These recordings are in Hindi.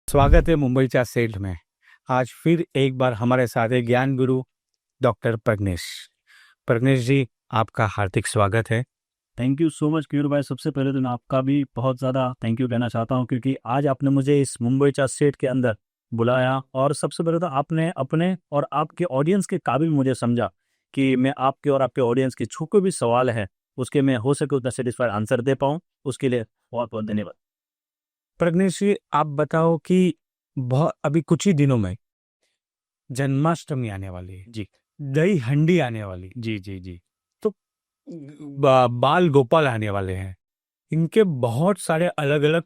स्वागत है मुंबईच्या सेट में। आज फिर एक बार हमारे साथ है ज्ञान गुरु डॉक्टर प्रज्ञेश। प्रज्ञेश जी, आपका हार्दिक स्वागत है। Thank you so much cure भाई। सबसे पहले तो मैं आपका भी बहुत ज़्यादा थैंक यू कहना चाहता हूँ, क्योंकि आज आपने मुझे इस मुंबईचा सेट के अंदर बुलाया और सबसे पहले तो आपने अपने और आपके ऑडियंस के काबिल मुझे समझा कि मैं आपके और आपके ऑडियंस के जो कोई भी सवाल है उसके मैं हो सके उतना सेटिस्फाइड आंसर दे पाऊँ, उसके लिए बहुत बहुत धन्यवाद। प्रज्ञेश जी, आप बताओ कि बहुत अभी कुछ ही दिनों में जन्माष्टमी आने वाली है, जी दही हंडी आने वाली, जी जी जी तो बाल गोपाल आने वाले हैं। इनके बहुत सारे अलग अलग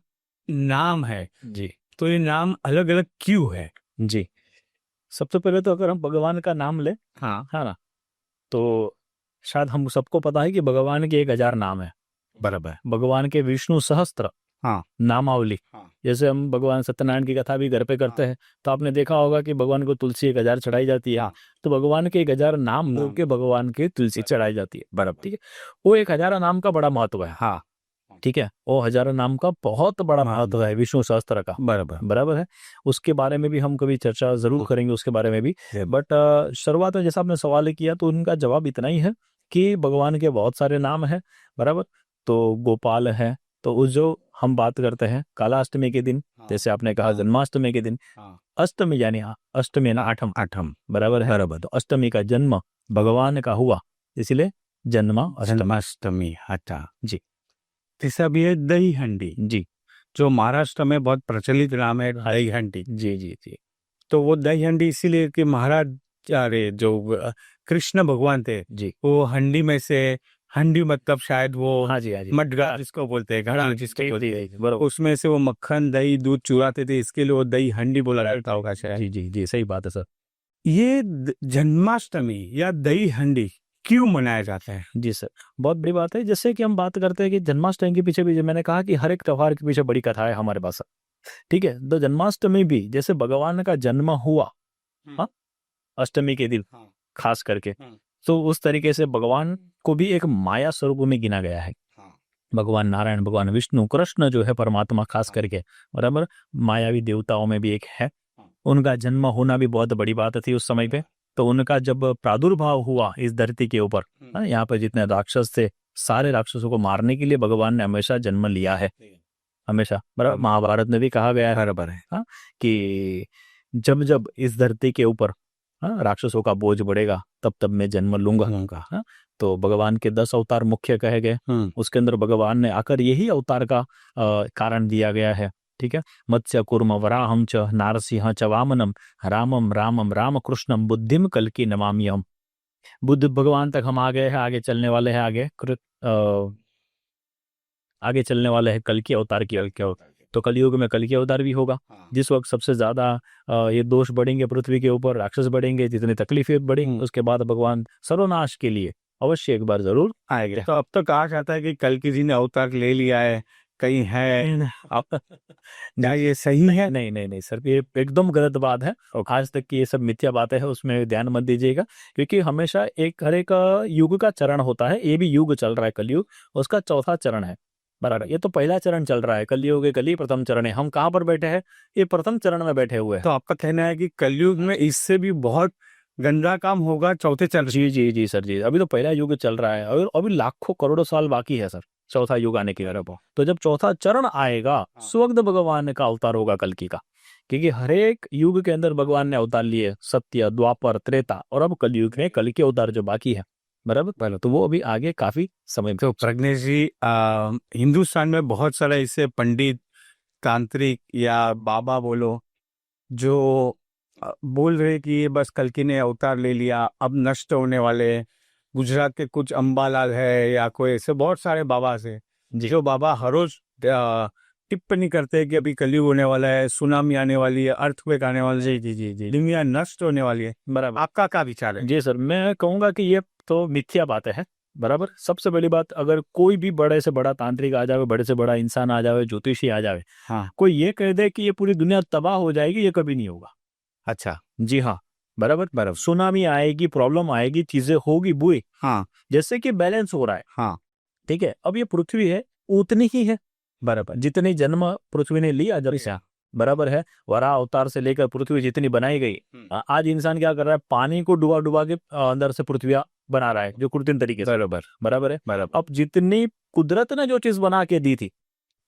नाम है, जी तो ये नाम अलग अलग क्यों है? जी। सबसे पहले तो अगर हम भगवान का नाम ले, हाँ, है ना, तो शायद हम सबको पता है कि भगवान के 1000 नाम है। बराबर। भगवान के विष्णु सहस्त्र हाँ नामावली, हाँ जैसे हम भगवान सत्यनारायण की कथा भी घर पे करते हैं, तो आपने देखा होगा कि भगवान को तुलसी 1000 चढ़ाई जाती है। हाँ। तो भगवान के 1000 नाम नाम। के भगवान के तुलसी चढ़ाई जाती है, बराबर, ठीक है। वो 1000 नाम का बड़ा महत्व है, हाँ, ठीक है। वो 1000 नाम का बहुत बड़ा महत्व महत्व है विष्णु सहस्त्र का, बराबर। बराबर है। उसके बारे में भी हम कभी चर्चा जरूर करेंगे, उसके बारे में भी। बट शुरुआत में जैसा आपने सवाल किया तो उनका जवाब इतना ही है कि भगवान के बहुत सारे नाम हैं, बराबर। तो गोपाल है, तो उस जो हम बात करते हैं कालाष्टमी के दिन, जैसे आपने कहा जन्माष्टमी के दिन, अष्टमी यानी अष्टमी है ना, आठम आठम, बराबर है, बराबर। तो अष्टमी का जन्म भगवान का हुआ, इसलिए जन्माष्टमी। अच्छा जी तीसरा भी है दही हंडी, जी जो महाराष्ट्र में बहुत प्रचलित नाम है, दही हंडी। जी जी जी तो वो दही हंडी इसीलिए कि महाराज, अरे जो कृष्ण भगवान थे, जी। वो हंडी में से, हंडी मतलब शायद वो हाँ जी हाँ जी। मटका जिसको बोलते हैं, घड़ा जिसको बोलते हैं, बराबर। उसमें से वो मक्खन दही दूध चुराते थे, इसके लिए वो दही हंडी बोला जाता होगा शायद। जी जी जी, सही बात है सर। ये जन्माष्टमी या दही हंडी क्यों मनाया जाता है? जी सर, बहुत बड़ी बात है। जैसे कि हम बात करते हैं कि जन्माष्टमी के पीछे भी, जो मैंने कहा कि हर एक त्योहार के पीछे बड़ी कथा है हमारे पास, ठीक है। तो जन्माष्टमी भी जैसे भगवान का जन्म हुआ, हाँ, अष्टमी के दिन खास करके, तो उस तरीके से भगवान को भी एक माया स्वरूप में गिना गया है। भगवान नारायण, भगवान विष्णु, कृष्ण जो है परमात्मा खास करके, बराबर, मायावी देवताओं में भी एक है। उनका जन्म होना भी बहुत बड़ी बात थी उस समय पे। तो उनका जब प्रादुर्भाव हुआ इस धरती के ऊपर, यहाँ पर जितने राक्षस थे, सारे राक्षसों को मारने के लिए भगवान ने हमेशा जन्म लिया है, हमेशा, बराबर। महाभारत में भी कहा गया है, बराबर है। हाँ, कि जब जब इस धरती के ऊपर, हाँ, राक्षसों का बोझ बढ़ेगा, तब तब मैं जन्म लूंगा, हाँ। तो भगवान के 10 अवतार मुख्य कहे गए, उसके अंदर भगवान ने आकर यही अवतार का कारण दिया गया है, ठीक है। मत्स्य कूर्म वराहम च नारसिंह च वामनम रामम रामम राम कृष्णम बुद्धिम कल्कि नमाम्यहम्। बुद्ध भगवान तक हम आ गए हैं, आगे चलने वाले हैं, आगे चलने वाले हैं कल की अवतार की। तो कलयुग में कल की अवतार भी होगा, जिस वक्त सबसे ज्यादा ये दोष बढ़ेंगे पृथ्वी के ऊपर, राक्षस बढ़ेंगे, जितनी तकलीफें बढ़ेंगी, उसके बाद भगवान सर्वनाश के लिए अवश्य एक बार जरूर आएंगे। तो अब तो कहा जाता है कि कल किसी ने अवतार ले लिया है, कहीं है आप, क्या ये सही है? नहीं नहीं नहीं सर, ये एकदम गलत बात है। आज तक की ये सब मिथ्या बातें हैं, उसमें ध्यान मत दीजिएगा, क्योंकि हमेशा एक हर एक युग का चरण होता है। ये भी युग चल रहा है कलयुग, उसका चौथा चरण है, बराबर। ये तो पहला चरण चल रहा है, कलयुग के कली प्रथम चरण है। हम कहाँ पर बैठे हैं? ये प्रथम चरण में बैठे हुए हैं। तो आपका कहना है कि कलयुग में इससे भी बहुत गंदा काम होगा चौथे चरण? जी जी जी सर जी, अभी तो पहला युग चल रहा है और अभी लाखों करोड़ों साल बाकी है सर चौथा युग आने की तरफ। तो जब चौथा चरण आएगा, स्वगत भगवान का अवतार होगा कल्कि का, क्योंकि हर एक युग के अंदर भगवान ने अवतार लिए, सत्य, द्वापर, त्रेता, और अब कलयुग में कल्कि अवतार जो बाकी है, बराबर। तो वो अभी आगे काफी समय। तो प्रज्ञेश जी, हिंदुस्तान में बहुत सारे ऐसे पंडित, तांत्रिक या बाबा बोलो, जो बोल रहे कि ये बस कल्कि ने अवतार ले लिया, अब नष्ट होने वाले हैं। गुजरात के कुछ अंबालाल है या कोई ऐसे बहुत सारे बाबा से, जो बाबा हर रोज टिप्पणी करते हैं कि अभी कलयुग होने वाला है, सुनामी आने वाली है, अर्थक्वेक आने वाला है, जी जी जी, दुनिया नष्ट होने वाली है। बराबर। आपका क्या विचार है? जी सर, मैं कहूंगा कि ये तो मिथ्या बातें है, बराबर। सबसे बड़ी बात, अगर कोई भी बड़े से बड़ा तांत्रिक आ जावे, बड़े से बड़ा इंसान आ जावे, ज्योतिषी आ जावे, हाँ, कोई ये कह दे कि ये पूरी दुनिया तबाह हो जाएगी, ये कभी नहीं होगा। अच्छा, जी हाँ, बराबर। बराबर। सुनामी आएगी, प्रॉब्लम आएगी, चीजें होगी बुरी, हाँ जैसे कि बैलेंस हो रहा है, हाँ, ठीक है। अब ये पृथ्वी है, उतनी ही है, बराबर। जितनी जन्म पृथ्वी ने लिया जब से, बराबर है। वराह अवतार से लेकर पृथ्वी जितनी बनाई गई, आज इंसान क्या कर रहा है, पानी को डुबा डुबा के अंदर से पृथ्वी बना रहा है, जो कृत्रिम तरीके से। बराबर बराबर है। बराबर। अब जितनी कुदरत ने जो चीज बना के दी थी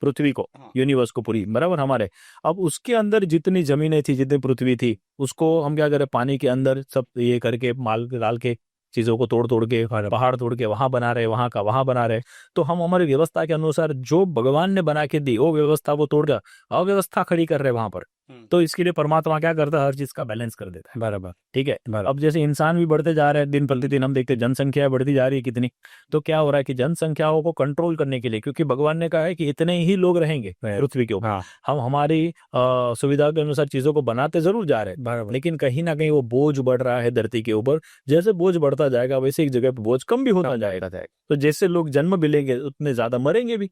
पृथ्वी को, यूनिवर्स को पूरी, बराबर हमारे, अब उसके अंदर जितनी जमीनें थी, जितनी पृथ्वी थी, उसको हम क्या करें, पानी के अंदर सब ये करके माल डाल के चीजों को तोड़ तोड़ के, पहाड़ तोड़ के वहां बना रहे, वहां का वहां बना रहे। तो हम हमारी व्यवस्था के अनुसार जो भगवान ने बना के दी वो व्यवस्था को तोड़कर अव्यवस्था खड़ी कर रहे वहां पर। तो इसके लिए परमात्मा क्या करता है, हर चीज का बैलेंस कर देता है। बराबर ठीक है। बराबर। अब जैसे इंसान भी बढ़ते जा रहे हैं, दिन प्रतिदिन हम देखते हैं जनसंख्या बढ़ती जा रही है कितनी, तो क्या हो रहा है कि जनसंख्याओं को कंट्रोल करने के लिए, क्योंकि भगवान ने कहा है कि इतने ही लोग रहेंगे पृथ्वी के ऊपर, हाँ हम हमारी सुविधा के अनुसार चीजों को बनाते जरूर जा रहे हैं, बराबर। लेकिन कहीं ना कहीं वो बोझ बढ़ रहा है धरती के ऊपर। जैसे बोझ बढ़ता जाएगा वैसे एक जगह पे बोझ कम भी होता जाएगा। तो जैसे लोग जन्म भी लेंगे उतने ज्यादा मरेंगे भी।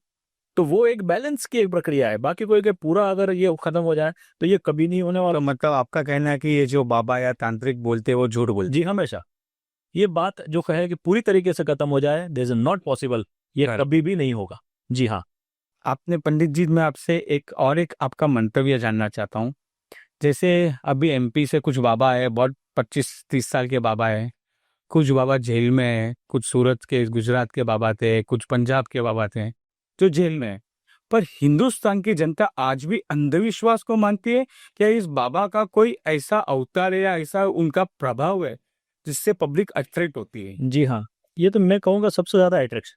तो वो एक बैलेंस की एक प्रक्रिया है। बाकी कोई के पूरा अगर ये खत्म हो जाए तो ये कभी नहीं होने वाला। तो मतलब आपका कहना है कि ये जो बाबा या तांत्रिक बोलते हैं वो झूठ बोलते जी हमेशा ये बात जो कहे कि पूरी तरीके से खत्म हो जाए, दिस इज नॉट पॉसिबल, ये हैं? कभी भी नहीं होगा। जी हाँ। आपने पंडित जी, मैं आपसे एक आपका मंतव्य जानना चाहता हूँ। जैसे अभी एमपी से कुछ बाबा है, बहुत 25-30 साल के बाबा है, कुछ बाबा जेल में है, कुछ सूरत के गुजरात के बाबा थे, कुछ पंजाब के बाबा थे जो जेल में है। पर हिंदुस्तान की जनता आज भी अंधविश्वास को मानती है। क्या इस बाबा का कोई ऐसा अवतार है या ऐसा उनका प्रभाव है जिससे पब्लिक अट्रैक्ट होती है? जी हाँ, ये तो मैं कहूँगा सबसे ज्यादा अट्रैक्शन,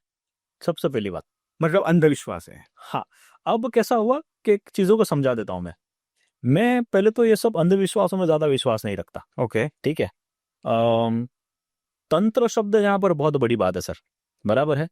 सबसे पहली बात। मतलब अंधविश्वास है। हाँ, अब कैसा हुआ कि चीजों को समझा देता हूँ मैं पहले तो ये सब अंधविश्वासों में ज्यादा विश्वास नहीं रखता। ओके। ठीक है। तंत्र शब्द यहाँ पर बहुत बड़ी बात है सर, बराबर है।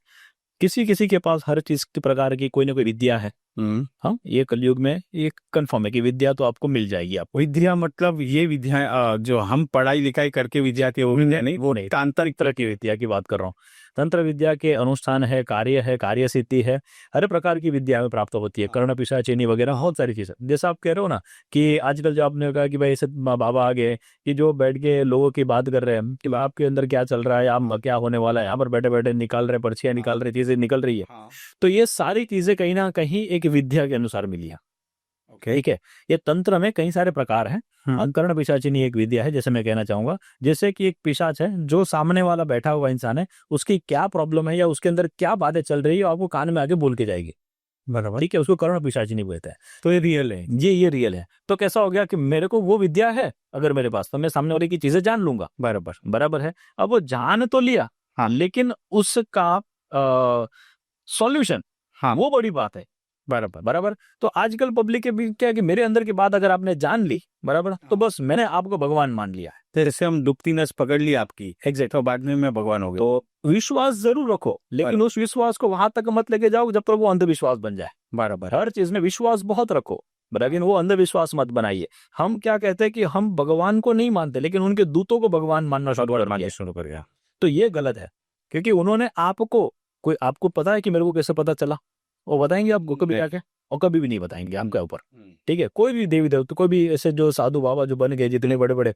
किसी किसी के पास हर चीज की प्रकार की कोई ना कोई विद्या है। हाँ, ये कलयुग में ये कंफर्म है कि विद्या तो आपको मिल जाएगी। आप विद्या मतलब ये विद्या जो हम पढ़ाई लिखाई करके विद्या थी वो विद्या नहीं, वो नहीं, तांत्रिक तरह की विद्या की बात कर रहा हूँ। तंत्र विद्या के अनुष्ठान है, कार्य सिद्धि है, हर प्रकार की विद्या में प्राप्त होती है। कर्ण पिशाचिनी वगैरह बहुत सारी चीजें। जैसा आप कह रहे हो ना कि आजकल जो आपने कहा कि भाई ऐसे बाबा आ गए कि जो बैठ के लोगों की बात कर रहे हैं कि आपके अंदर क्या चल रहा है, आप क्या होने वाला है, यहाँ पर बैठे बैठे निकाल रहे, पर्चियां निकाल रहे, चीजें निकल रही है। तो ये सारी चीजें कहीं ना कहीं एक विद्या के अनुसार मिली है। ठीक है। ये तंत्र में कई सारे प्रकार हैं। कर्ण पिशाचिनी एक विद्या है, जैसे मैं कहना चाहूंगा, जैसे कि एक पिशाच है जो सामने वाला बैठा हुआ इंसान है, उसकी क्या प्रॉब्लम है या उसके अंदर क्या बातें चल रही है, आपको कान में आके बोल के जाएगी। बराबर। ठीक है, उसको कर्ण पिशाचिनी बोलते हैं। तो ये रियल है। ये रियल है। तो कैसा हो गया कि मेरे को वो विद्या है अगर मेरे पास, तो मैं सामने वाले की चीजें जान लूंगा। बराबर बराबर है। अब वो जान तो लिया, हाँ, लेकिन उसका सॉल्यूशन, हाँ वो बड़ी बात है। बराबर बराबर। तो आजकल पब्लिक के बीच क्या है कि मेरे अंदर की बात अगर आपने जान ली, बराबर, तो बस मैंने आपको भगवान मान लिया है। तो जैसे हम डूबती नस पकड़ ली आपकी, एग्जैक्ट। तो बाद में मैं भगवान हो गया। तो विश्वास जरूर रखो, लेकिन उस विश्वास को वहां तक मत लेके जाओ जब तक वो अंधविश्वास बन जाए। बराबर। हर चीज में विश्वास बहुत रखो, लेकिन वो अंधविश्वास मत बनाइए। हम क्या कहते हैं कि हम भगवान को नहीं मानते, लेकिन उनके दूतों को भगवान मानना शुरू कर दिया। तो ये गलत है, क्योंकि उन्होंने आपको पता है कि मेरे को कैसे पता चला, वो बताएंगे आपको कभी आके, और कभी भी नहीं बताएंगे आपके ऊपर। ठीक है। कोई भी देवी देवता, कोई भी ऐसे जो साधु बाबा जो बन गए जितने बड़े बड़े,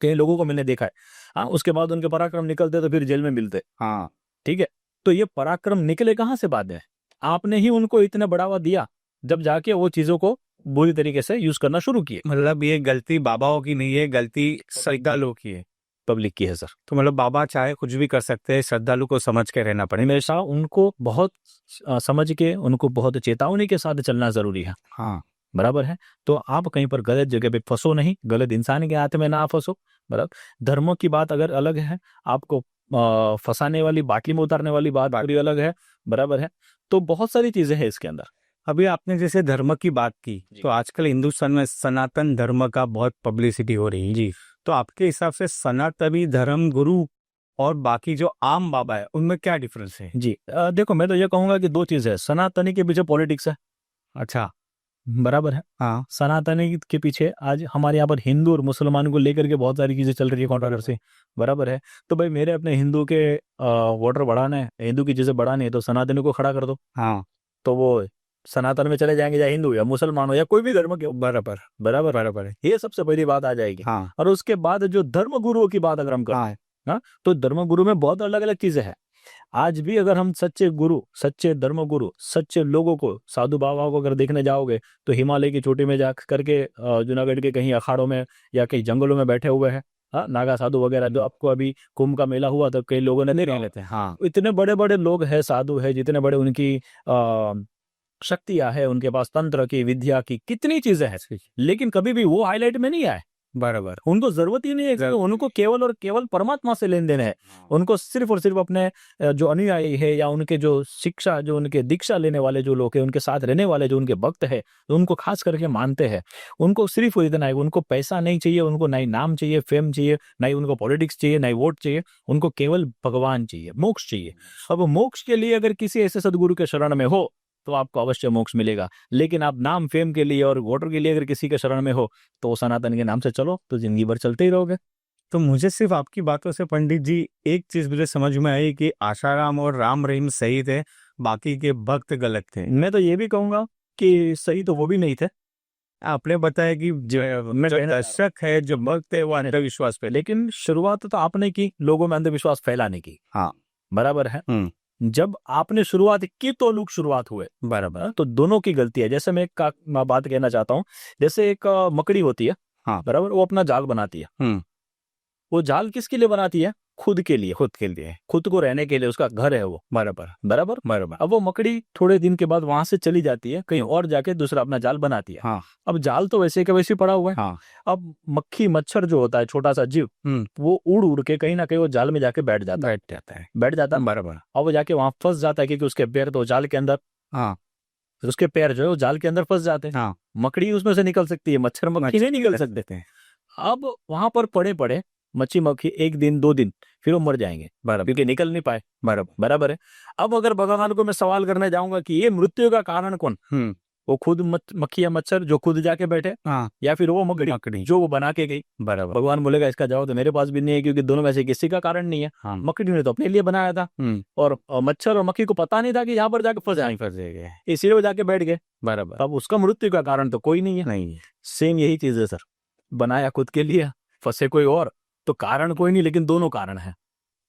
कई लोगों को मैंने देखा है, हाँ, उसके बाद उनके पराक्रम निकलते तो फिर जेल में मिलते। हाँ। ठीक है। तो ये पराक्रम निकले कहाँ से बाद में? आपने ही उनको इतना बढ़ावा दिया जब जाके वो चीजों को बुरी तरीके से यूज करना शुरू किए। मतलब ये गलती बाबाओं की नहीं है, गलती श्रद्धालुओं की है, पब्लिक की है सर। तो मतलब बाबा चाहे कुछ भी कर सकते हैं, श्रद्धालु को समझ के रहना पड़ेगा। हमेशा उनको बहुत समझ के, उनको बहुत चेतावनी के साथ चलना जरूरी है। हाँ बराबर है। तो आप कहीं पर गलत जगह पे फंसो नहीं, गलत इंसान के हाथ में ना फंसो। बराबर। धर्मों की बात अगर अलग है, आपको फंसाने वाली, बाटली में उतारने वाली बात पूरी अलग है। बराबर है। तो बहुत सारी चीजें हैं इसके अंदर। अभी आपने जैसे धर्म की बात की, तो आजकल हिंदुस्तान में सनातन धर्म का बहुत पब्लिसिटी हो रही है जी। तो आपके हिसाब से सनातनी धर्म गुरु और बाकी जो आम बाबा है उनमें क्या डिफरेंस है? जी देखो, मैं तो ये कहूंगा कि दो चीज है। सनातनी के पीछे पॉलिटिक्स है। अच्छा। बराबर है। हाँ। सनातनी के पीछे आज हमारे यहाँ पर हिंदू और मुसलमान को लेकर के बहुत सारी चीजें चल रही है, कंट्रोवर्सी। बराबर है। तो भाई मेरे अपने हिंदू के वोटर बढ़ाना है, हिंदू की चीजें बढ़ानी है, तो सनातनी को खड़ा कर दो। हाँ। तो वो सनातन में चले जाएंगे, या हिंदू या मुसलमान हो या कोई भी धर्म के। बराबर बराबर बराबर है। ये सबसे पहली बात आ जाएगी। हाँ। और उसके बाद जो धर्म गुरुओं की बात अगर हम करें, हाँ, तो धर्म गुरु में बहुत अलग अलग चीजें हैं। आज भी अगर हम सच्चे गुरु, सच्चे धर्म गुरु, सच्चे लोगों को, साधु बाबा को अगर देखने जाओगे तो हिमालय की चोटी में जा करके जूनागढ़ के कहीं अखाड़ों में या कहीं जंगलों में बैठे हुए हैं। हाँ, नागा साधु वगैरह, जो आपको अभी कुंभ का मेला हुआ तो कई लोगों ने नहीं देखा लेते। हाँ, इतने बड़े बड़े लोग हैं, साधु है, जितने बड़े उनकी शक्तियां है, उनके पास तंत्र की, विद्या की कितनी चीजें हैं, लेकिन कभी भी वो हाईलाइट में नहीं आए। बराबर। उनको जरूरत ही नहीं है, जरूरत उनको केवल और केवल परमात्मा से लेन देन है। उनको सिर्फ और सिर्फ अपने जो अनुयायी है या उनके जो शिक्षा, जो उनके दीक्षा लेने वाले जो लोग हैं, उनके साथ रहने वाले जो उनके भक्त है, जो उनको खास करके मानते हैं, उनको सिर्फ इतना है, उनको पैसा नहीं चाहिए, उनको ना ही नाम चाहिए, फेम चाहिए, ना ही उनको पॉलिटिक्स चाहिए, ना ही वोट चाहिए, उनको केवल भगवान चाहिए, मोक्ष चाहिए। अब मोक्ष के लिए अगर किसी ऐसे सदगुरु के शरण में हो तो आपको अवश्य मोक्ष मिलेगा। लेकिन आप नाम फेम के लिए और वोटर के लिए अगर किसी के शरण में हो तो सनातन के नाम से चलो तो जिंदगी भर चलते ही रहोगे। तो मुझे सिर्फ आपकी बातों से पंडित जी एक चीज मुझे समझ में आई कि आशाराम और राम रहीम सही थे, बाकी के भक्त गलत थे। मैं तो ये भी कहूंगा कि सही तो वो भी नहीं थे। आपने बताया कि जो दर्शक है, जो भक्त है, वो अंधविश्वास पे। लेकिन शुरुआत तो आपने की लोगों में अंधविश्वास फैलाने की। हाँ, बराबर है। जब आपने शुरुआत की तो लोग शुरुआत हुए। बराबर। तो दोनों की गलती है। जैसे मैं बात कहना चाहता हूँ, जैसे एक मकड़ी होती है, हाँ, बराबर, वो अपना जाल बनाती है। वो जाल किसके लिए बनाती है? खुद के लिए, खुद के लिए, खुद को रहने के लिए, उसका घर है वो। बराबर बराबर बराबर। अब वो मकड़ी थोड़े दिन के बाद वहां से चली जाती है, कहीं और जाके दूसरा अपना जाल बनाती है। हाँ, अब जाल तो वैसे के वैसे पड़ा हुआ है। हाँ, अब मक्खी मच्छर जो होता है, छोटा सा जीव, वो उड़ उड़ के कहीं ना कहीं वो जाल में जाके बैठ जाता है। बराबर। और वो जाके वहां फंस जाता है, क्योंकि उसके पैर तो जाल के अंदर, हाँ, उसके पैर जो है वो जाल के अंदर फंस जाते हैं। हाँ, मकड़ी उसमें से निकल सकती है, मच्छर मक्खी नहीं निकल सकते थे। अब वहां पर पड़े पड़े मच्छी मक्खी एक दिन दो दिन फिर वो मर जाएंगे, बराबर, क्योंकि निकल नहीं पाए। बराबर बराबर है। अब अगर भगवान को मैं सवाल करने जाऊंगा कि ये मृत्यु का कारण कौन, वो खुद मक्खी या मच्छर जो खुद जाके बैठे, हाँ, या फिर वो मकड़ी जो वो बना के गई? बराबर। भगवान बोलेगा इसका जवाब तो मेरे पास भी नहीं है, क्योंकि दोनों में से किसी का कारण नहीं है। हाँ, मकड़ी ने तो अपने लिए बनाया था, और मच्छर और मक्खी को पता नहीं था कि यहाँ पर जाके फंस जाएंगे, इसलिए वो जाके बैठ गए। बराबर। अब उसका मृत्यु का कारण तो कोई नहीं है। नहीं, सेम यही चीज है सर, बनाया खुद के लिए, फंसे कोई और, तो कारण कोई नहीं, लेकिन दोनों कारण है।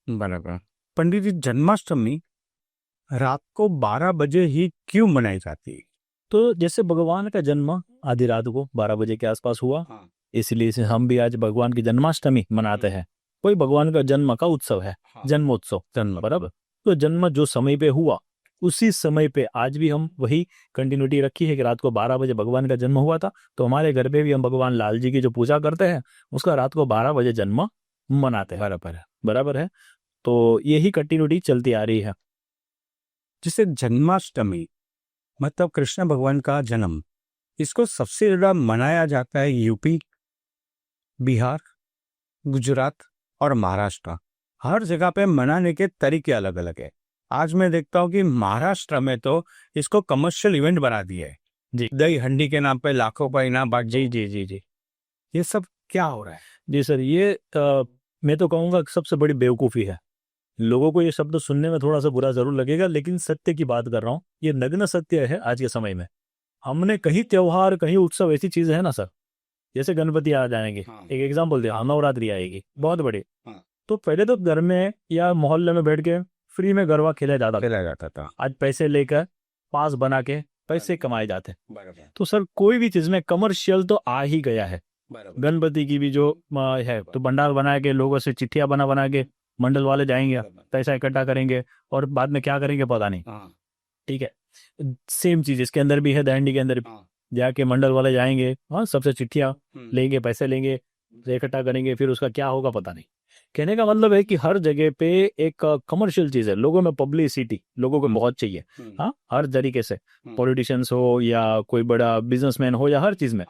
बराबर। पंडित जी, जन्माष्टमी रात को 12 बजे ही क्यों मनाई जाती है? तो जैसे भगवान का जन्म आधी रात को 12 बजे के आसपास हुआ, इसलिए से हम भी आज भगवान की जन्माष्टमी मनाते हैं। कोई भगवान का जन्म का उत्सव है, जन्मोत्सव, जन्म, बराबर। तो जन्म जो समय पे हुआ उसी समय पे आज भी हम वही कंटिन्यूटी रखी है कि रात को 12 बजे भगवान का जन्म हुआ था, तो हमारे घर पे भी हम भगवान लाल जी की जो पूजा करते हैं उसका रात को 12 बजे जन्म मनाते हैं। बराबर है, बराबर है। तो यही कंटिन्यूटी चलती आ रही है। जिसे जन्माष्टमी मतलब कृष्ण भगवान का जन्म, इसको सबसे ज्यादा मनाया जाता है यूपी, बिहार, गुजरात और महाराष्ट्र। हर जगह पे मनाने के तरीके अलग अलग है। आज मैं देखता हूँ कि महाराष्ट्र में तो इसको कमर्शियल इवेंट बना दिया है जी, दही हंडी के नाम पे लाखों का इनाम बांट। जी जी जी जी ये सब क्या हो रहा है? जी सर, ये मैं तो कहूँगा सबसे बड़ी बेवकूफ़ी है। लोगों को ये शब्द सुनने में थोड़ा सा बुरा जरूर लगेगा, लेकिन सत्य की बात कर रहा हूँ, ये नग्न सत्य है आज के समय में। हमने कहीं त्योहार, कहीं उत्सव, ऐसी चीजें है ना सर, जैसे गणपति आ जाएंगे, एक एग्जाम्पल दिया, नवरात्रि आएगी बहुत बड़ी, तो पहले तो घर में या मोहल्ले में बैठ के फ्री में गरबा खेला जाता था। आज पैसे लेकर पास बना के पैसे कमाए जाते। तो सर कोई भी चीज में कमर्शियल तो आ ही गया है। गणपति की भी जो है, तो भंडार बना के लोगों से चिट्ठियां बना के मंडल वाले जाएंगे, पैसा इकट्ठा करेंगे और बाद में क्या करेंगे पता नहीं। ठीक है, सेम चीज इसके अंदर भी है, दहंडी के अंदर भी जाके मंडल वाले जाएंगे, हाँ, सबसे चिट्ठियां लेंगे, पैसे लेंगे, इकट्ठा करेंगे, फिर उसका क्या होगा पता नहीं। कहने का मतलब है कि हर जगह पे एक कमर्शियल चीज है, लोगों में पब्लिसिटी लोगों को बहुत चाहिए। हाँ, हर तरीके से, पॉलिटिशियंस हो या कोई बड़ा बिजनेसमैन हो या हर चीज में,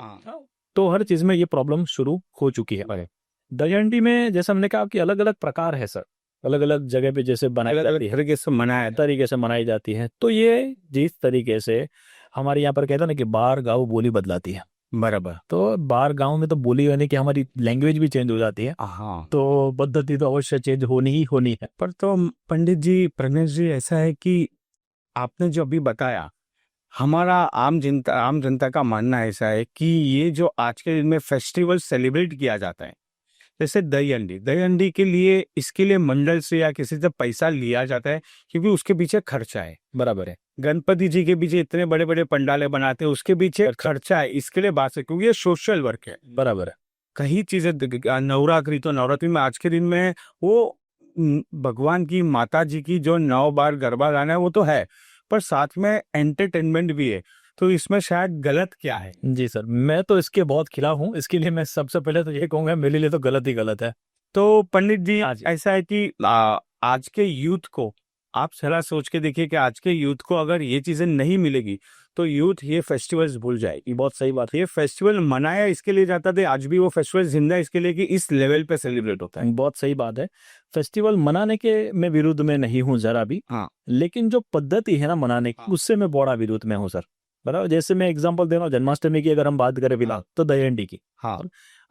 तो हर चीज में ये प्रॉब्लम शुरू हो चुकी है। दहीहंडी में जैसे हमने कहा कि अलग अलग प्रकार है सर, अलग अलग जगह पे जैसे बनाई जाती है, तरीके से मनाई जाती है। तो ये जिस तरीके से हमारे यहाँ पर कहते हैं ना कि बार गाँव बोली बदलाती है, बराबर, तो बार गाँव में तो बोली यानी कि हमारी लैंग्वेज भी चेंज हो जाती है। हाँ, तो पद्धति तो अवश्य चेंज होनी ही होनी है। पर तो पंडित जी, प्रज्ञेश जी, ऐसा है कि आपने जो अभी बताया, हमारा आम जनता का मानना ऐसा है कि ये जो आज के दिन में फेस्टिवल सेलिब्रेट किया जाता है, जैसे दही हंडी के लिए इसके लिए मंडल से या किसी से पैसा लिया जाता है, क्योंकि उसके पीछे खर्चा है। बराबर है। गणपति जी के पीछे इतने बड़े बड़े पंडाले बनाते हैं, उसके पीछे खर्चा है, इसके लिए बात है, क्योंकि ये सोशल वर्क है। बराबर है। कई चीजें नवरात्रि, तो नवरात्रि में आज के दिन में वो भगवान की माता जी की जो 9 बार गरबा गाना है वो तो है, पर साथ में एंटरटेनमेंट भी है, तो इसमें शायद गलत क्या है? जी सर, मैं तो इसके बहुत खिलाफ हूँ। इसके लिए मैं सबसे पहले तो ये कहूंगा, मेरे लिए तो गलत ही गलत है। तो पंडित जी, हाँ जी। ऐसा है कि आज के यूथ को आप जरा सोच के देखिए कि आज के यूथ को अगर ये चीजें नहीं मिलेगी तो यूथ ये फेस्टिवल्स भूल जाएगी। बहुत सही बात है। ये फेस्टिवल मनाया इसके लिए जाता था, आज भी वो फेस्टिवल जिंदा है इसके लिए कि इस लेवल पे सेलिब्रेट होता है। बहुत सही बात है। फेस्टिवल मनाने के मैं विरुद्ध में नहीं हूँ जरा भी, हाँ। लेकिन जो पद्धति है ना मनाने की, हाँ। उससे मैं बड़ा विरोध में हूँ सर। बराबर, जैसे मैं एग्जांपल दे रहा हूँ, जन्माष्टमी की अगर हम बात करें फिलहाल, तो दहीहंडी की। हाँ।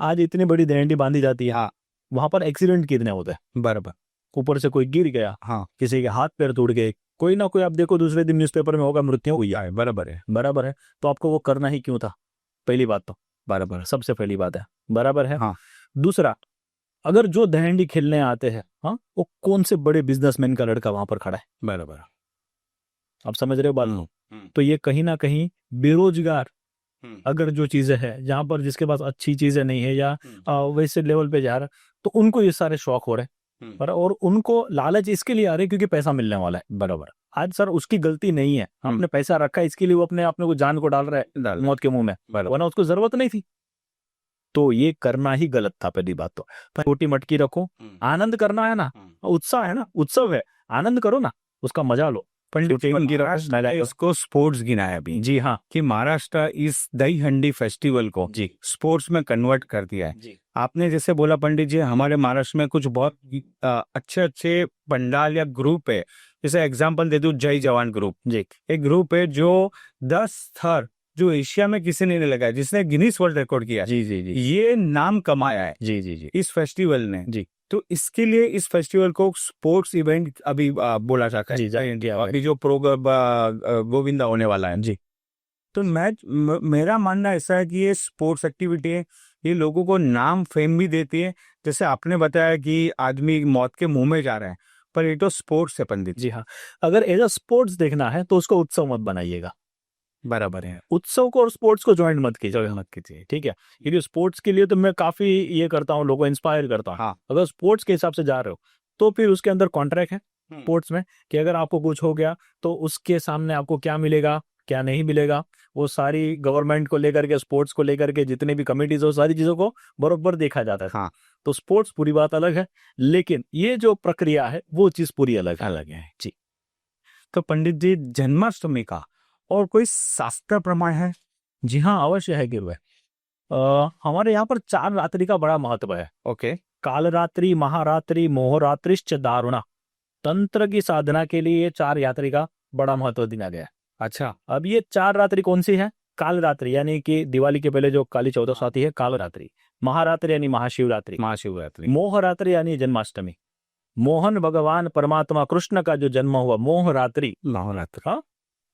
आज इतनी बड़ी दहीहंडी बांधी जाती है। हाँ। वहां पर एक्सीडेंट कितने होते हैं। बराबर। ऊपर से कोई गिर गया, हाँ। किसी के हाथ पैर टूट गए, कोई ना कोई आप देखो दूसरे दिन न्यूज़पेपर में होगा मृत्यु हुई है। बराबर है। बराबर है। तो आपको वो करना ही क्यों था? पहली बात तो, बराबर। सबसे पहली बात है। बराबर है। हाँ। दूसरा, अगर जो दहीहंडी खेलने आते हैं, हाँ, वो कौन से बड़े बिजनेसमैन का लड़का वहां पर खड़ा है? बराबर। आप समझ रहे हो बात को? तो ये कहीं ना कहीं बेरोजगार अगर जो चीजें है, जहां पर जिसके पास अच्छी चीजें नहीं है या वैसे लेवल पे जा रहा, तो उनको ये सारे शौक हो रहे हैं। पर और उनको लालच इसके लिए आ रहे क्योंकि पैसा मिलने वाला है। बराबर। आज सर उसकी गलती नहीं है, आपने पैसा रखा है इसके लिए, वो अपने को जान को डाल रहा है मौत के मुंह में, वरना उसको जरूरत नहीं थी। तो ये करना ही गलत था पहली बात तो। छोटी मटकी रखो, आनंद करना है ना, उत्साह है ना, उत्सव है, आनंद करो ना, उसका मजा लो। पंडित जी, उसको स्पोर्ट्स गिनाया अभी। जी हाँ, कि महाराष्ट्र इस दही हंडी फेस्टिवल को जी स्पोर्ट्स में कन्वर्ट कर दिया है। जी। आपने जैसे बोला पंडित जी, हमारे महाराष्ट्र में कुछ बहुत अच्छे अच्छे पंडाल या ग्रुप है, जैसे एग्जांपल दे दूं, जय जवान ग्रुप जी। एक ग्रुप है जो 10 थर जो एशिया में किसी ने नहीं लगाया, जिसने गिनीज वर्ल्ड रिकॉर्ड किया, जी जी जी, ये नाम कमाया है जी जी जी, इस फेस्टिवल ने। जी। तो इसके लिए इस फेस्टिवल को स्पोर्ट्स इवेंट अभी बोला जाता है। जी, अभी जो प्रो गोविंदा होने वाला है जी। तो मेरा मानना ऐसा है कि ये स्पोर्ट्स एक्टिविटी है, ये लोगों को नाम फेम भी देती है। जैसे आपने बताया कि आदमी मौत के मुंह में जा रहा है, पर ये तो स्पोर्ट्स है पंडित। जी हाँ, अगर एज अ स्पोर्ट्स देखना है तो उसको उत्सव मत बनाइएगा। बराबर है। उत्सव को और स्पोर्ट्स को ज्वाइन मत कीजिए, ठीक है? क्योंकि स्पोर्ट्स के लिए तो मैं काफी ये करता हूँ, लोगों को इंस्पायर करता हूँ। हाँ। अगर स्पोर्ट्स के हिसाब से जा रहे हो तो फिर उसके अंदर कॉन्ट्रैक्ट है स्पोर्ट्स में, कि अगर आपको कुछ हो गया तो उसके सामने आपको क्या मिलेगा, क्या नहीं मिलेगा, वो सारी गवर्नमेंट को लेकर के, स्पोर्ट्स को लेकर के जितने भी कमिटीज हो, सारी चीजों को बरोबर देखा जाता है। हाँ। तो स्पोर्ट्स पूरी बात अलग है, लेकिन ये जो प्रक्रिया है वो चीज पूरी अलग है जी। तो पंडित जी, जन्माष्टमी का और कोई शास्त्र प्रमाण है? जी हाँ, अवश्य है गिरवे। हमारे यहाँ पर 4 रात्रि का बड़ा महत्व है। ओके। कालरात्रि, महारात्रि, मोहरात्रिश्च दारुणा। तंत्र की साधना के लिए ये 4 रात्रि का बड़ा महत्व दिया गया है। अच्छा। अब ये 4 रात्रि कौन सी है? कालरात्रि यानी कि दिवाली के पहले जो काली चौदस आती है, कालरात्रि। महारात्रि यानी महाशिवरात्रि। महाशिवरात्रि। मोहरात्रि यानी जन्माष्टमी। मोहन भगवान परमात्मा कृष्ण का जो जन्म हुआ, मोहरात्रि। महारात्रि। हाँ,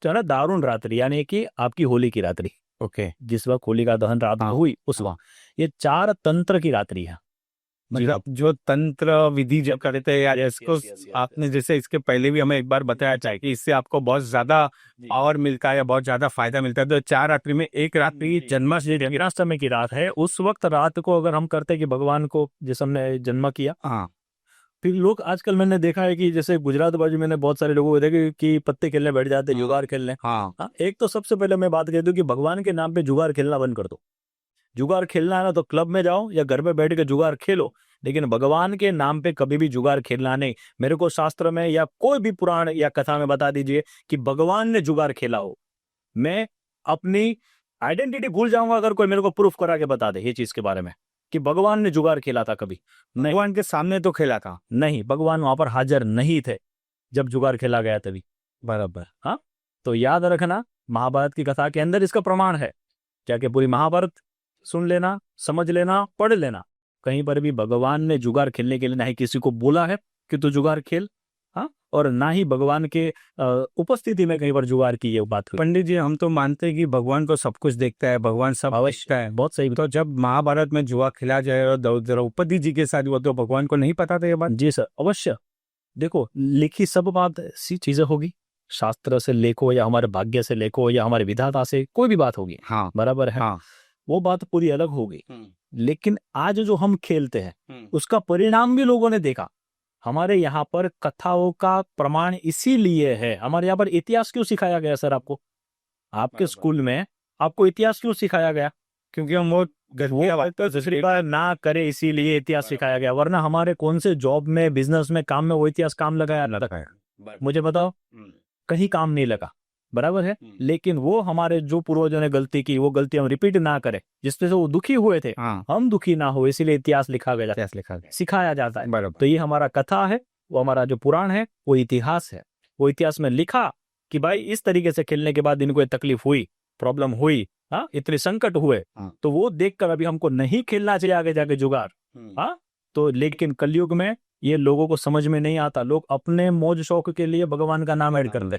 जो है ना दारुण रात्रि, यानी कि आपकी होली की रात्रि। ओके। जिस वक्त होली का दहन रात हाँ। हुई उस वक्त ये 4 तंत्र की रात्रि है। मतलब जो तंत्र विधि जब करते हैं या इसको आपने जैसे इसके पहले भी हमें एक बार बताया चाहे कि इससे आपको बहुत ज्यादा पावर मिलता है या बहुत ज्यादा फायदा मिलता है। तो 4 रात्रि में एक रात्रि जन्माष्टमी की रात है, उस वक्त रात को अगर हम करते हैं कि भगवान को जिस हमने जन्म किया। हाँ। फिर लोग आजकल मैंने देखा है कि जैसे गुजरात बाजू मैंने बहुत सारे लोगों को देखा कि पत्ते खेलने बैठ जाते, जुगार खेलने। हाँ। एक तो सबसे पहले मैं बात कह दूं कि भगवान के नाम पे जुगार खेलना बंद कर दो। जुगार खेलना है ना तो क्लब में जाओ या घर में बैठ के जुगार खेलो, लेकिन भगवान के नाम पे कभी भी जुगार खेलना नहीं। मेरे को शास्त्र में या कोई भी पुराण या कथा में बता दीजिए कि भगवान ने जुगार खेला हो। मैं अपनी आइडेंटिटी भूल जाऊंगा अगर कोई मेरे को प्रूफ करा के बता दे ये चीज के बारे में कि भगवान ने जुगार खेला था। कभी नहीं, भगवान के सामने तो खेला था नहीं, भगवान वहां पर हाजिर नहीं थे जब जुगार खेला गया तभी। बराबर। हाँ, तो याद रखना, महाभारत की कथा के अंदर इसका प्रमाण है। जाके पूरी महाभारत सुन लेना, समझ लेना, पढ़ लेना, कहीं पर भी भगवान ने जुगार खेलने के लिए नहीं किसी को बोला है कि तू जुगार खेल, हाँ, और ना ही भगवान के उपस्थिति में कहीं पर जुगाड़ की ये बात हुई। पंडित जी, हम तो मानते हैं कि भगवान को सब कुछ देखता है, भगवान सब देखता है। बहुत सही। तो जब महाभारत में जुआ खिला जाए और द्रौपदी जी के साथ हुआ, तो भगवान को नहीं पता था ये बात? जी सर, अवश्य। देखो, लिखी सब बात सी चीजें होगी, शास्त्र से लेखो या हमारे भाग्य से लेखो या हमारे विधाता से कोई भी बात होगी, हाँ, बराबर है। हाँ, वो बात पूरी अलग होगी। लेकिन आज जो हम खेलते हैं उसका परिणाम भी लोगों ने देखा। हमारे यहाँ पर कथाओं का प्रमाण इसीलिए है। हमारे यहाँ पर इतिहास क्यों सिखाया गया सर आपको? आपके बराबर। स्कूल में आपको इतिहास क्यों सिखाया गया? क्योंकि हम वो ना करे इसीलिए इतिहास सिखाया गया, वरना हमारे कौन से जॉब में, बिजनेस में, काम में वो इतिहास काम लगाया ना लगा? मुझे बताओ, कहीं काम नहीं लगा, बराबर है। लेकिन वो हमारे जो पूर्वजों ने गलती की, वो गलती हम रिपीट ना करें, जिससे वो दुखी हुए थे, हाँ, हम दुखी ना हो, इसीलिए इतिहास लिखा गया, इतिहास लिखा गया। सिखाया जाता है। बराबर। तो ये हमारा कथा है, वो हमारा जो पुराण है, वो इतिहास है। वो इतिहास में लिखा कि भाई इस तरीके से खेलने के बाद इनको ये तकलीफ हुई, प्रॉब्लम हुई, हाँ, इतने संकट हुए, हाँ। तो वो देखकर अभी हमको नहीं खेलना चाहिए आगे जाके जुगाड़, हाँ। तो लेकिन कलयुग में ये लोगों को समझ में नहीं आता, लोग अपने मौज शौक के लिए भगवान का नाम ऐड कर दे।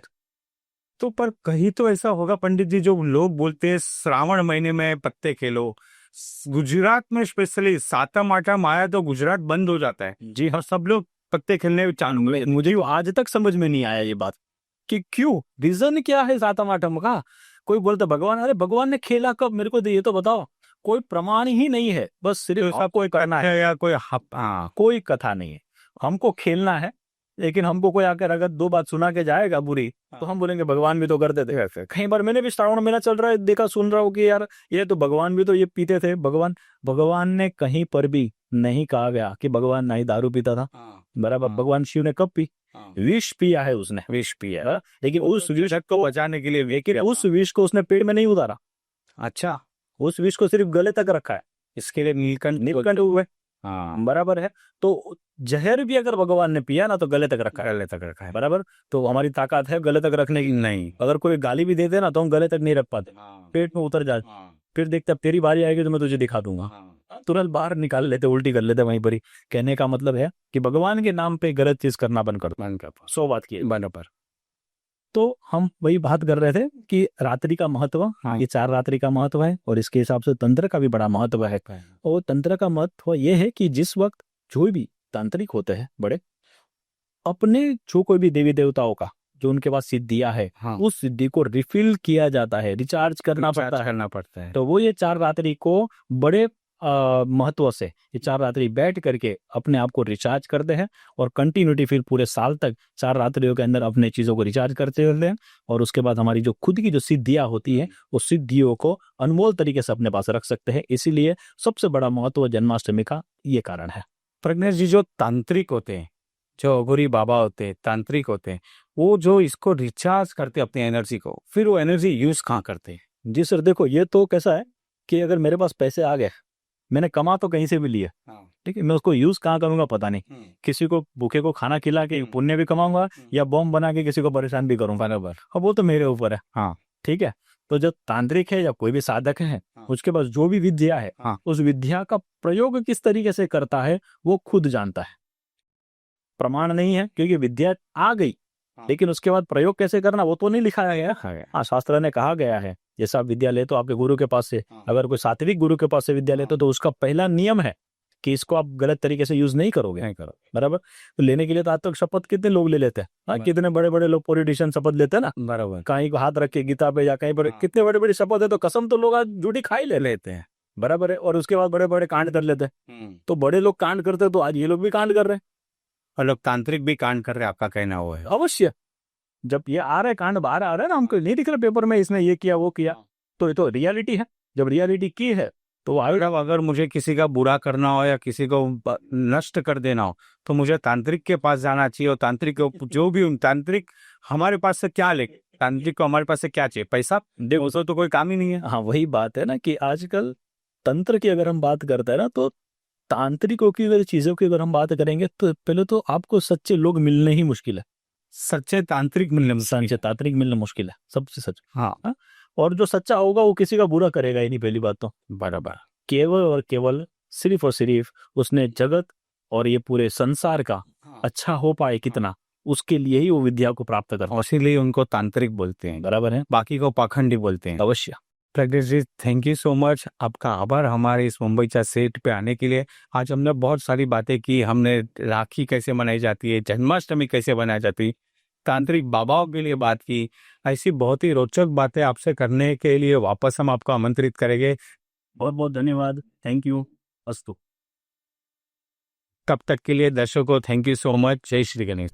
तो पर कहीं तो ऐसा होगा पंडित जी, जो लोग बोलते हैं श्रावण महीने में पत्ते खेलो, गुजरात में स्पेशली सातम आठम आया तो गुजरात बंद हो जाता है जी हाँ, और सब लोग पत्ते खेलने चालू हुए। मुझे आज तक समझ में नहीं आया ये बात कि क्यों, रीजन क्या है सातम आठम का। कोई बोलता भगवान, अरे भगवान ने खेला कब, मेरे को ये तो बताओ। कोई प्रमाण ही नहीं है, बस सिर्फ सब कोई करना है या कोई कोई कथा नहीं है। हमको खेलना है, लेकिन हमको कोई आकर अगर दो बात सुना के जाएगा बुरी, तो हम बोलेंगे भगवान भी तो करते थे। कई बार मैंने भी श्रावण महीना चल रहा है, देखा, सुन रहा हूँ कि यार ये तो भगवान भी तो ये पीते थे। भगवान ने कहीं पर भी नहीं कहा गया कि भगवान नहीं दारू पीता था, बराबर। भगवान शिव ने कब पी? विष पिया है उसने, विष पिया है, लेकिन उस विष को बचाने के लिए, लेकिन उस विष को उसने पेट में नहीं उतारा। अच्छा, उस विष को सिर्फ गले तक रखा है, इसके लिए नीलकंठ हुए, हाँ, बराबर है। तो जहर भी अगर भगवान ने पिया ना, तो गले तक रखा है, गले तक रखा है। बराबर। तो हमारी ताकत है गले तक रखने की। नहीं, अगर कोई गाली भी देते ना, तो हम गले तक नहीं रख पाते, पेट में उतर जाते। फिर देखते अब तेरी बारी आएगी तो मैं तुझे दिखा दूंगा, तुरंत बाहर निकाल लेते, उल्टी कर लेते वहीं पर ही। कहने का मतलब है कि भगवान के नाम पे गलत चीज करना बंद कर दो। 100 बात की बराबर। तो हम वही बात कर रहे थे कि रात्रि का महत्व, हाँ। ये 4 रात्रि का महत्व है, और इसके हिसाब से तंत्र का भी बड़ा महत्व है। और तंत्र का महत्व ये है कि जिस वक्त जो भी तांत्रिक होते हैं बड़े, अपने जो कोई भी देवी देवताओं का जो उनके पास सिद्धियां है, हाँ। उस सिद्धि को रिफिल किया जाता है, रिचार्ज करना पड़ता है। तो वो ये 4 रात्रि को बड़े महत्व से ये 4 रात्रि बैठ करके अपने आप को रिचार्ज करते हैं, और कंटिन्यूटी फिर पूरे साल तक 4 रात्रियों के अंदर अपने चीजों को रिचार्ज करते रहते हैं। और उसके बाद हमारी जो खुद की जो सिद्धियां होती है, उस सिद्धियों को अनमोल तरीके से अपने पास रख सकते हैं। इसीलिए सबसे बड़ा महत्व जन्माष्टमी का ये कारण है। प्रज्ञेश जी, जो तांत्रिक होते हैं, जो अघोरी बाबा होते हैं, तांत्रिक होते हैं, वो जो इसको रिचार्ज करते हैं अपनी एनर्जी को, फिर वो एनर्जी यूज कहाँ करते हैं? जी सर, देखो, ये तो कैसा है कि अगर मेरे पास पैसे आ गए, मैंने कमा तो कहीं से भी लिया, ठीक है, मैं उसको यूज कहाँ करूंगा पता नहीं। किसी को भूखे को खाना खिला के पुण्य भी कमाऊंगा, या बॉम्ब बना के किसी को परेशान भी करूंगा, बराबर। अब वो तो मेरे ऊपर है, हाँ, ठीक है। तो जो तांत्रिक है या कोई भी साधक है, उसके पास जो भी विद्या है, उस विद्या का प्रयोग किस तरीके से करता है वो खुद जानता है। प्रमाण नहीं है, क्योंकि विद्या आ गई, लेकिन उसके बाद प्रयोग कैसे करना वो तो नहीं लिखाया गया। हाँ, शास्त्र ने कहा गया है जैसा आप विद्या ले तो आपके गुरु के पास से, अगर कोई सात्विक गुरु के पास से विद्या लेते तो उसका पहला नियम है कि इसको आप गलत तरीके से यूज नहीं करोगे, बराबर। तो लेने के लिए तो आज तक शपथ कितने लोग ले लेते हैं, हाँ, कितने बड़े बड़े लोग पॉलिटिशियन शपथ लेते हैं ना, बराबर। कहीं को हाथ रख के गीता पे या कहीं पर, कितने बड़े बड़े शपथ है, तो कसम तो लोग आज झूठी खा ही ले लेते हैं, बराबर है। और उसके बाद बड़े बड़े कांड कर लेते हैं। तो बड़े लोग कांड करते हैं, तो आज ये लोग भी कांड कर रहे हैं, और लोग तांत्रिक भी कांड कर रहे हैं, आपका कहना वो है? अवश्य। जब ये आ रहा है कांड बाहर आ रहा है ना, हमको नहीं दिख रहा पेपर में इसने ये किया वो किया, तो ये तो रियलिटी है। जब रियलिटी की है तो अगर मुझे किसी का बुरा करना हो या किसी को नष्ट कर देना हो, तो मुझे तांत्रिक के पास जाना चाहिए। और तांत्रिक जो भी तांत्रिक हमारे पास से क्या ले, तांत्रिक को हमारे पास से क्या चाहिए? पैसा? देखो, तो कोई काम ही नहीं है। हाँ, वही बात है ना कि आजकल तंत्र की अगर हम बात करते हैं ना, तो तांत्रिकों की अगर चीजों की अगर हम बात करेंगे, तो पहले तो आपको सच्चे लोग मिलने ही मुश्किल है, सच्चे तांत्रिक मिलना मुश्किल है, सबसे सच। हाँ। और जो सच्चा होगा वो किसी का बुरा करेगा ही नहीं, पहली बात तो, बराबर। केवल और केवल सिर्फ और सिर्फ उसने जगत और ये पूरे संसार का अच्छा हो पाए कितना, उसके लिए ही वो विद्या को प्राप्त करते हैं। और इसीलिए उनको तांत्रिक बोलते हैं, बराबर है, बाकी को पाखंडी बोलते हैं। अवश्य। प्रगति जी, थैंक यू सो मच, आपका आभार हमारे इस मुंबईचा सेट पे आने के लिए। आज हमने बहुत सारी बातें की, हमने राखी कैसे मनाई जाती है, जन्माष्टमी कैसे मनाई जाती है, तांत्रिक बाबाओं के लिए बात की। ऐसी बहुत ही रोचक बातें आपसे करने के लिए वापस हम आपको आमंत्रित करेंगे। बहुत बहुत धन्यवाद, थैंक यू, अस्तु। तब तक के लिए दर्शकों, थैंक यू सो मच। जय श्री गणेश।